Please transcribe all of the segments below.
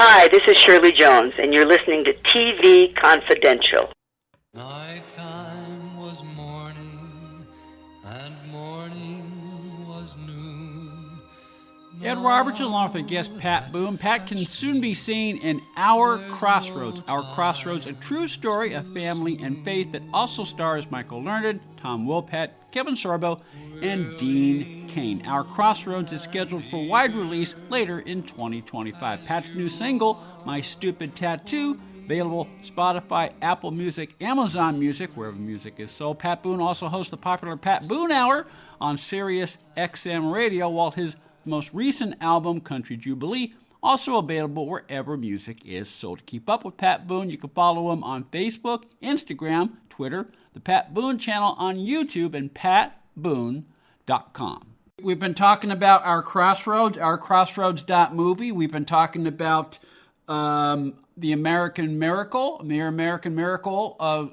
Hi, this is Shirley Jones, and you're listening to TV Confidential. Nighttime was morning, and morning was noon. Ed Roberts, along with guest Pat Boone. Pat can soon be seen in Our Crossroads. Our Crossroads, a true story of family and faith that also stars Michael Learned, Tom Wopat, Kevin Sorbo, and Dean Cain. Our Crossroads is scheduled for wide release later in 2025. Pat's new single, My Stupid Tattoo, available Spotify, Apple Music, Amazon Music, wherever music is sold. Pat Boone also hosts the popular Pat Boone Hour on Sirius XM Radio, while his most recent album, Country Jubilee, also available wherever music is sold. To keep up with Pat Boone, you can follow him on Facebook, Instagram, Twitter, the Pat Boone channel on YouTube, and patboone.com. We've been talking about Our Crossroads.movie. We've been talking about The American Miracle,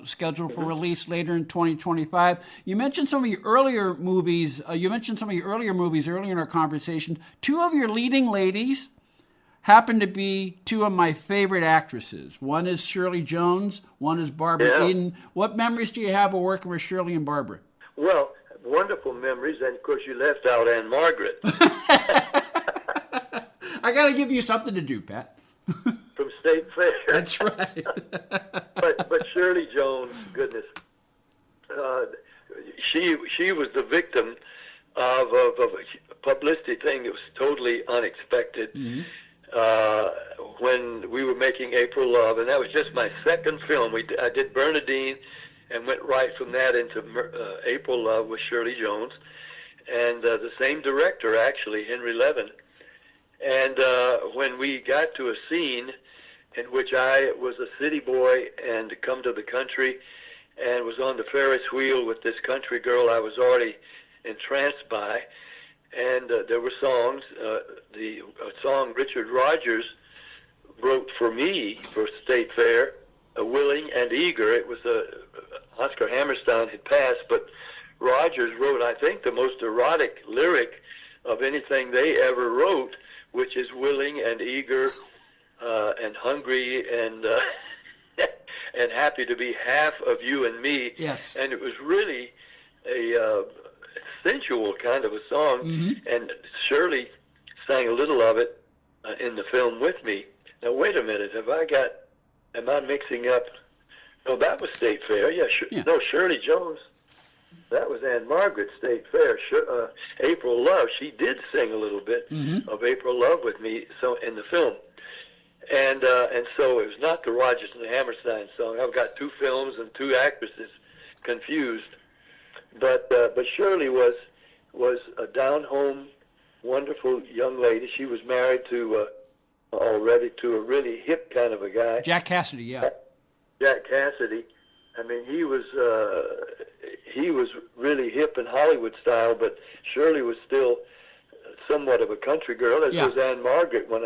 scheduled for release later in 2025. You mentioned some of your earlier movies. Earlier in our conversation. Two of your leading ladies happen to be two of my favorite actresses. One is Shirley Jones. One is Barbara Eden. What memories do you have of working with Shirley and Barbara? Well, wonderful memories, and of course you left out Anne Margaret. I got to give you something to do, Pat. From State Fair. That's right. but Shirley Jones, goodness, she was the victim of a publicity thing that was totally unexpected. Mm-hmm. When we were making April Love, and that was just my second film. I did Bernadine, and went right from that into April Love with Shirley Jones, and the same director actually, Henry Levin. And when we got to a scene in which I was a city boy and come to the country and was on the Ferris wheel with this country girl I was already entranced by, and there were songs. The song Richard Rogers wrote for me for State Fair, Willing and Eager. It was Oscar Hammerstein had passed, but Rogers wrote, I think, the most erotic lyric of anything they ever wrote, which is willing and eager and hungry and and happy to be half of you and me. Yes. And it was really a sensual kind of a song. Mm-hmm. And Shirley sang a little of it in the film with me. Now, wait a minute. Am I mixing up? No, that was State Fair. Yeah. No, Shirley Jones. That was Anne Margaret, State Fair. April Love, she did sing a little bit of April Love with me in the film. And so it was not the Rodgers and Hammerstein song. I've got two films and two actresses confused. But Shirley was a down-home, wonderful young lady. She was married already to a really hip kind of a guy. Jack Cassidy, yeah. Jack Cassidy. I mean, he was really hip and Hollywood style, but Shirley was still somewhat of a country girl, as was Anne Margaret when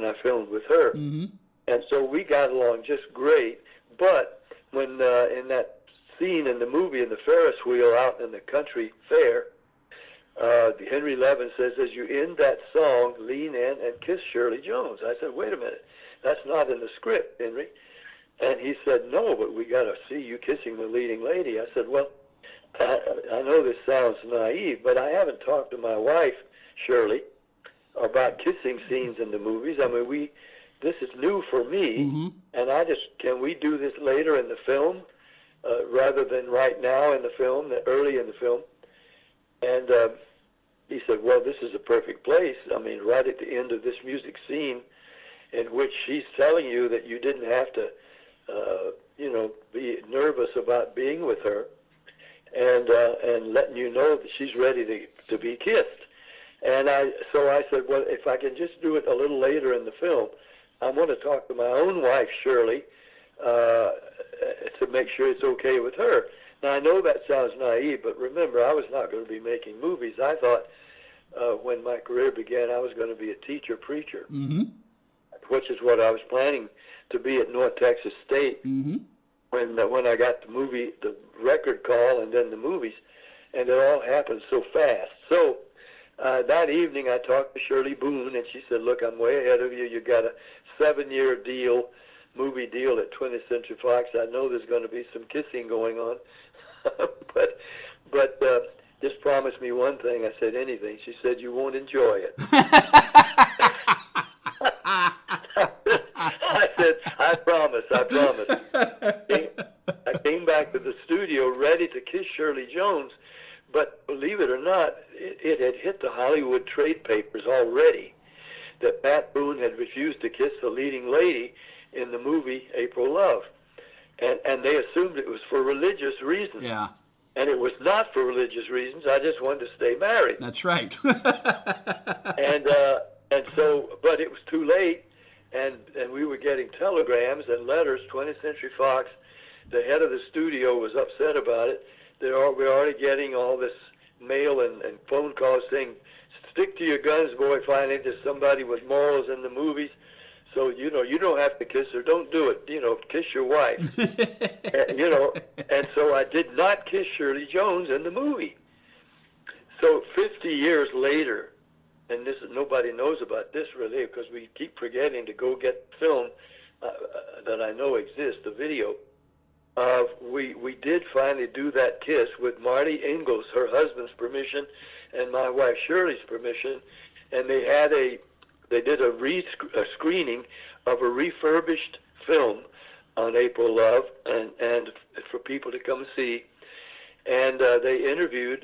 I filmed with her. Mm-hmm. And so we got along just great. But when in that scene in the movie in the Ferris wheel out in the country fair, Henry Levin says, as you end that song, lean in and kiss Shirley Jones. I said, wait a minute, that's not in the script, Henry. And he said, no, but we got to see you kissing the leading lady. I said, well, I know this sounds naive, but I haven't talked to my wife, Shirley, about kissing scenes in the movies. I mean, this is new for me, and can we do this later in the film rather than right now in the film, early in the film? And he said, well, this is a perfect place. I mean, right at the end of this music scene in which she's telling you that you didn't have to be nervous about being with her, and letting you know that she's ready to be kissed. And so I said, well, if I can just do it a little later in the film, I want to talk to my own wife, Shirley, to make sure it's okay with her. Now, I know that sounds naive, but remember, I was not going to be making movies. I thought when my career began, I was going to be a teacher preacher, which is what I was planning to be at North Texas State when I got the record call and then the movies, and it all happened so fast. So that evening I talked to Shirley Boone, and she said, look, I'm way ahead of you. You got a 7-year deal, movie deal at 20th Century Fox. I know there's going to be some kissing going on. but just promise me one thing. I said, anything. She said, you won't enjoy it. I said, I promise. I came back to the studio ready to kiss Shirley Jones, but believe it or not, it had hit the Hollywood trade papers already that Pat Boone had refused to kiss the leading lady in the movie April Love. And they assumed it was for religious reasons. Yeah. And it was not for religious reasons. I just wanted to stay married. That's right. And so, but it was too late, and we were getting telegrams and letters. 20th Century Fox, the head of the studio was upset about it. We're already getting all this mail and phone calls saying, stick to your guns, boy, finally, there's somebody with morals in the movies. So, you don't have to kiss her. Don't do it. Kiss your wife. And so I did not kiss Shirley Jones in the movie. So 50 years later, and nobody knows about this really because we keep forgetting to go get film that I know exists, the video. We did finally do that kiss with Marty Ingalls, her husband's permission, and my wife Shirley's permission, and they did a screening of a refurbished film on April Love, and for people to come see. And they interviewed,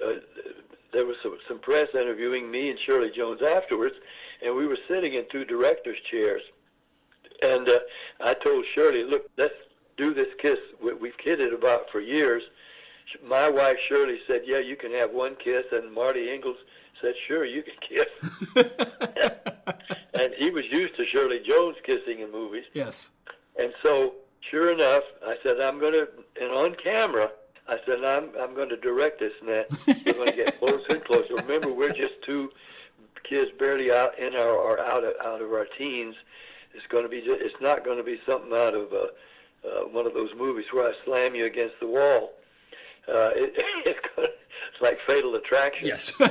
there was some press interviewing me and Shirley Jones afterwards, and we were sitting in 2 directors' chairs. And I told Shirley, look, let's do this kiss we've kidded about for years. My wife Shirley said, yeah, you can have 1 kiss, and Marty Ingalls said, sure, you can kiss. And he was used to Shirley Jones kissing in movies. Yes. And so, sure enough, I said, and on camera, I said, I'm going to direct this, and we're going to get closer and closer. Remember, we're just 2 kids barely out of our teens. It's not going to be something out of one of those movies where I slam you against the wall. It's like Fatal Attraction. Yes. So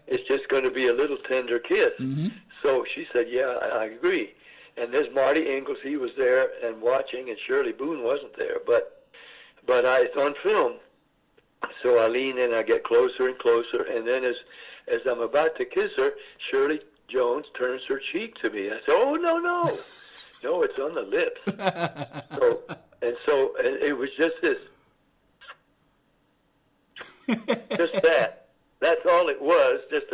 it's just going to be a little tender kiss. Mm-hmm. So she said, yeah, I agree. And there's Marty Ingalls. He was there and watching, and Shirley Boone wasn't there. But it's on film. So I lean in, I get closer and closer, and then as I'm about to kiss her, Shirley Jones turns her cheek to me. I said, oh, no. No, it's on the lips. So it was just this. Just that. That's all it was. Just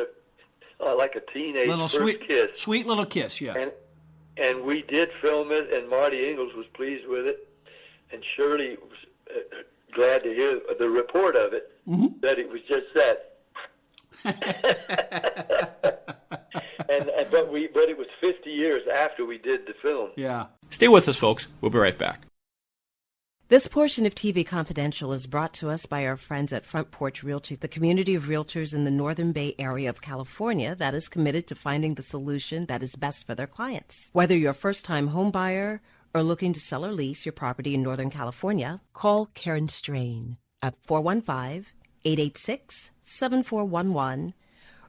like a teenage little first kiss. Sweet little kiss, yeah. And we did film it, and Marty Ingalls was pleased with it, and Shirley was glad to hear the report of it, mm-hmm. that it was just that. But it was 50 years after we did the film. Yeah. Stay with us, folks. We'll be right back. This portion of TV Confidential is brought to us by our friends at Front Porch Realty, the community of realtors in the Northern Bay area of California that is committed to finding the solution that is best for their clients. Whether you're a first-time home buyer or looking to sell or lease your property in Northern California, call Karen Strain at 415-886-7411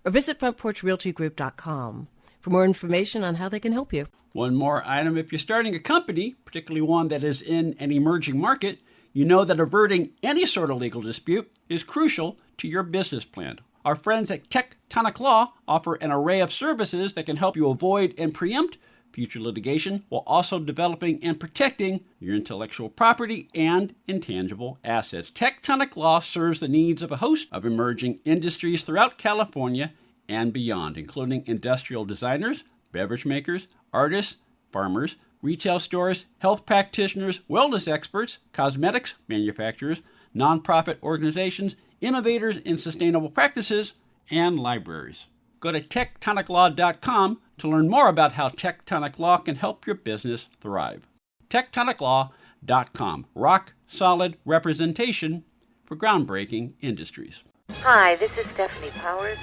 or visit frontporchrealtygroup.com for more information on how they can help you. One more item. If you're starting a company, particularly one that is in an emerging market, you know that averting any sort of legal dispute is crucial to your business plan. Our friends at Tectonic Law offer an array of services that can help you avoid and preempt future litigation while also developing and protecting your intellectual property and intangible assets. Tectonic Law serves the needs of a host of emerging industries throughout California and beyond, including industrial designers, beverage makers, artists, farmers, retail stores, health practitioners, wellness experts, cosmetics manufacturers, nonprofit organizations, innovators in sustainable practices, and libraries. Go to tectoniclaw.com to learn more about how Tectonic Law can help your business thrive. tectoniclaw.com. Rock solid representation for groundbreaking industries. Hi, this is Stephanie Powers.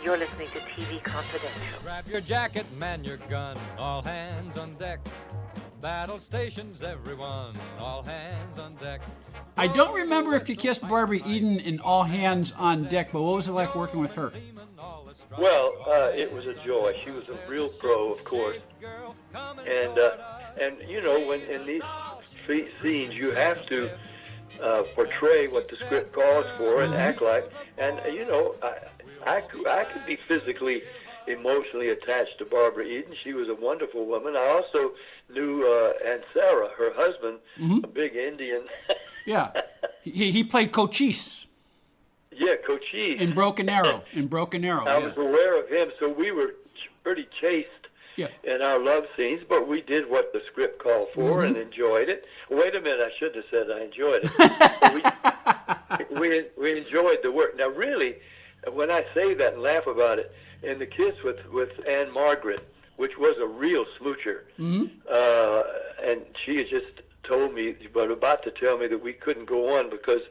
You're listening to TV Confidential. Grab your jacket, man your gun, all hands on deck. Battle stations, everyone, all hands on deck. I don't remember if you kissed Barbara Eden in All Hands on Deck, but what was it like working with her? Well, it was a joy. She was a real pro, of course. And you know, when in these scenes, you have to portray what the script calls for and act like. And you know, I could be physically, emotionally attached to Barbara Eden. She was a wonderful woman. I also knew Aunt Sarah, her husband, a big Indian. Yeah, he played Cochise. Yeah, Cochise. In Broken Arrow. I was aware of him, so we were pretty chaste in our love scenes, but we did what the script called for and enjoyed it. Wait a minute, I should have said I enjoyed it. we enjoyed the work. Now, really, when I say that and laugh about it, in the kiss with Anne Margaret, which was a real smoocher, and she had just told me, but about to tell me that we couldn't go on because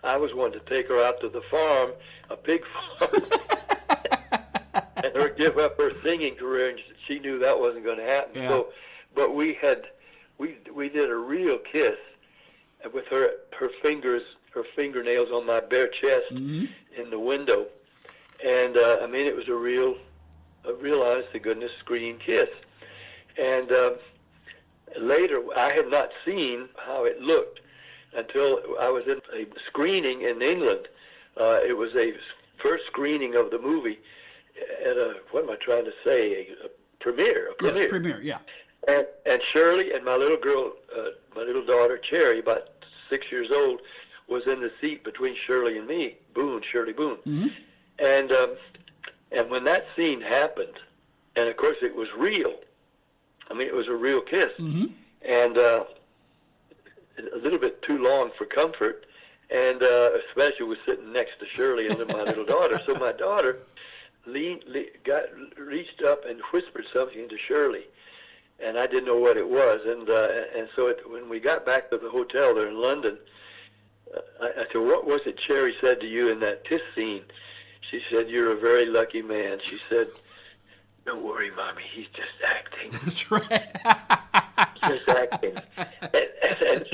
I was wanting to take her out to the farm, a pig farm, and her give up her singing career, and she knew that wasn't going to happen. Yeah. So, but we did a real kiss with her fingernails on my bare chest in the window, and I mean it was a real honest to goodness screen kiss. And later, I had not seen how it looked until I was in a screening in England. It was a first screening of the movie at a premiere. Yes, premiere, yeah. And Shirley and my little girl, my little daughter Cherry, about 6 years old, was in the seat between Shirley and me, Shirley Boone. And when that scene happened, and of course it was real. I mean, it was a real kiss, and a little bit too long for comfort, and especially with sitting next to Shirley and my little daughter. So my daughter reached up and whispered something to Shirley, and I didn't know what it was. And so when we got back to the hotel there in London, I said, "What was it Cherry said to you in that kiss scene?" She said, "You're a very lucky man." She said, "Don't worry, Mommy, he's just acting." That's right. Just acting. And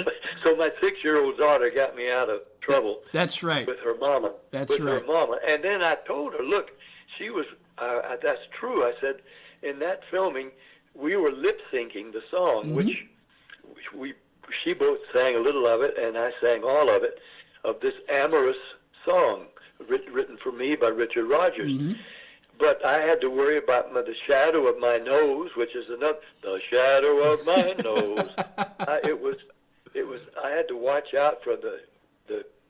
so my 6-year-old daughter got me out of trouble. That's right. With her mama. Her mama. And then I told her, look, she was, that's true. I said, in that filming, we were lip-syncing the song, which she both sang a little of it, and I sang all of it, of this amorous song written for me by Richard Rodgers. But I had to worry about the shadow of my nose, which is the shadow of my nose. I had to watch out for the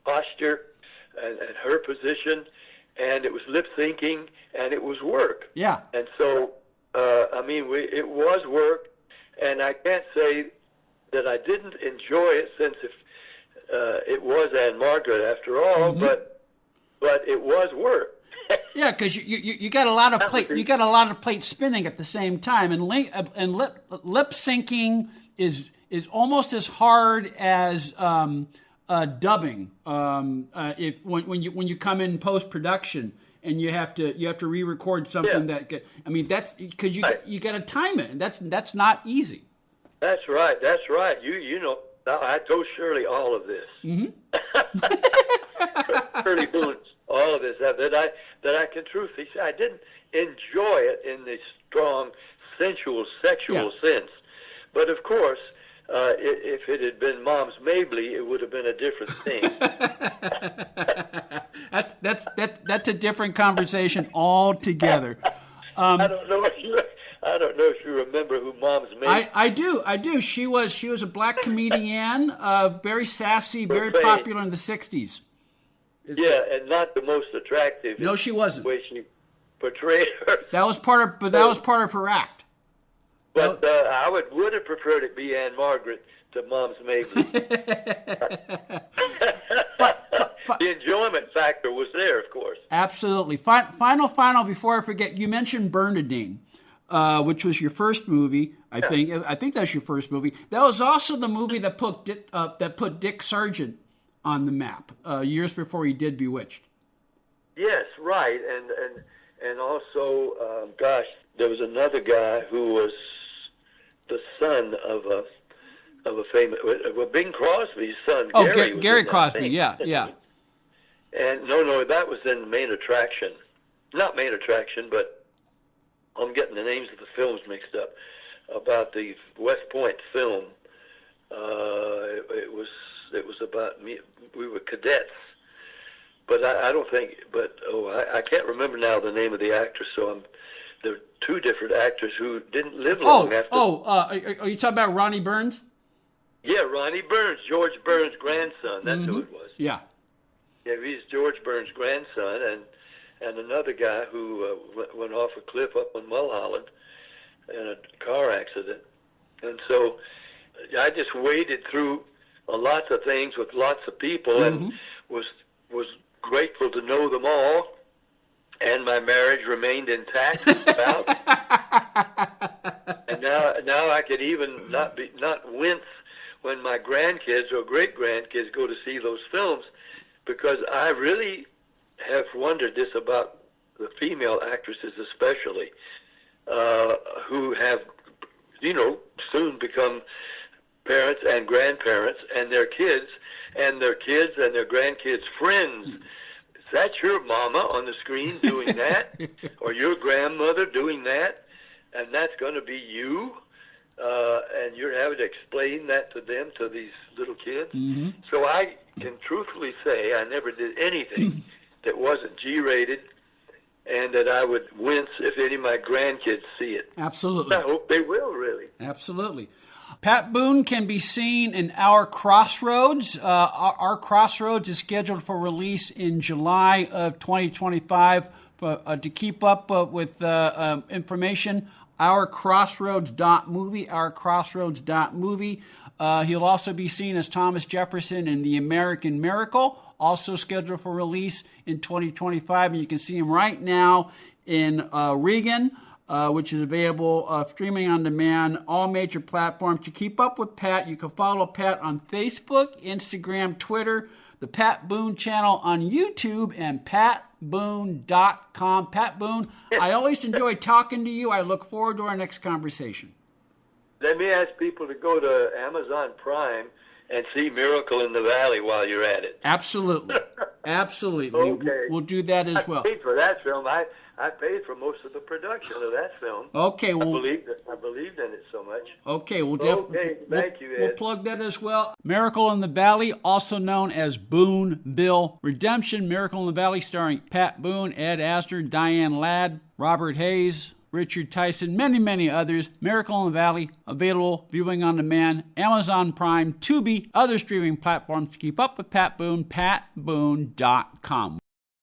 posture and her position, and it was lip syncing, and it was work. Yeah. And so, I mean, it was work, and I can't say that I didn't enjoy it, since it was Anne Margaret after all, but it was work. Yeah, because you got a lot of plates spinning at the same time, and lip syncing is almost as hard as dubbing. When you come in post production and you have to re-record something that's because you got to time it, and that's not easy. That's right. You know, I told Shirley all of this. Shirley Boone, all of this that I can truthfully say I didn't enjoy it in the strong, sensual, sexual sense. But of course, if it had been Mom's Mabley, it would have been a different thing. That's a different conversation altogether. I don't know if you remember who Mom's Mabley. I do. She was a black comedian, very sassy, very popular in the '60s. Yeah, and not the most attractive. No, she wasn't. The way she portrayed her. That was part of her act. But I would have preferred it be Anne Margaret to Mom's Mabley. The enjoyment factor was there, of course. Absolutely. Final. Before I forget, you mentioned Bernadine, which was your first movie. I think that's your first movie. That was also the movie that put Dick Sargent on the map years before he did Bewitched. Yes, right, and also, there was another guy who was the son of a famous, Bing Crosby's son. Oh, Gary Crosby, yeah. And no, that was in Main Attraction. not main attraction, but I'm getting the names of the films mixed up, about the West Point film. It was about me. We were cadets, but I don't think. But I can't remember now the name of the actress. So there are two different actors who didn't live long after. Are you talking about Ronnie Burns? Yeah, Ronnie Burns, George Burns' grandson. That's who it was. Yeah. Yeah, he's George Burns' grandson, and another guy who went off a cliff up on Mulholland in a car accident. And so I just waded through lots of things with lots of people, and was grateful to know them all. And my marriage remained intact. And now I could even not wince when my grandkids or great grandkids go to see those films, because I really have wondered this about the female actresses, especially, who have, soon become parents and grandparents, and their kids and their grandkids' friends. Is that your mama on the screen doing that? Or your grandmother doing that? And that's going to be you? And you're having to explain that to them, to these little kids? So I can truthfully say I never did anything that wasn't G-rated, and that I would wince if any of my grandkids see it. Absolutely. I hope they will, really. Absolutely. Pat Boone can be seen in Our Crossroads. Our Crossroads is scheduled for release in July of 2025. To keep up with information, ourcrossroads.movie, ourcrossroads.movie. He'll also be seen as Thomas Jefferson in The American Miracle, also scheduled for release in 2025. And you can see him right now in Regan, which is available streaming on demand, all major platforms. To keep up with Pat, you can follow Pat on Facebook, Instagram, Twitter, the Pat Boone channel on YouTube, and patboone.com. Pat Boone, I always enjoy talking to you. I look forward to our next conversation. Let me ask people to go to Amazon Prime and see Miracle in the Valley while you're at it. Absolutely. Absolutely. Okay. We'll do that as well. I paid for that film. I paid for most of the production of that film. Okay. Well, I believed in it so much. Okay. Thank you, Ed. We'll plug that as well. Miracle in the Valley, also known as Boone Bill Redemption. Miracle in the Valley, starring Pat Boone, Ed Asner, Diane Ladd, Robert Hayes, Richard Tyson, many, many others. Miracle in the Valley, available viewing on demand, Amazon Prime, Tubi, other streaming platforms. To keep up with Pat Boone, patboone.com.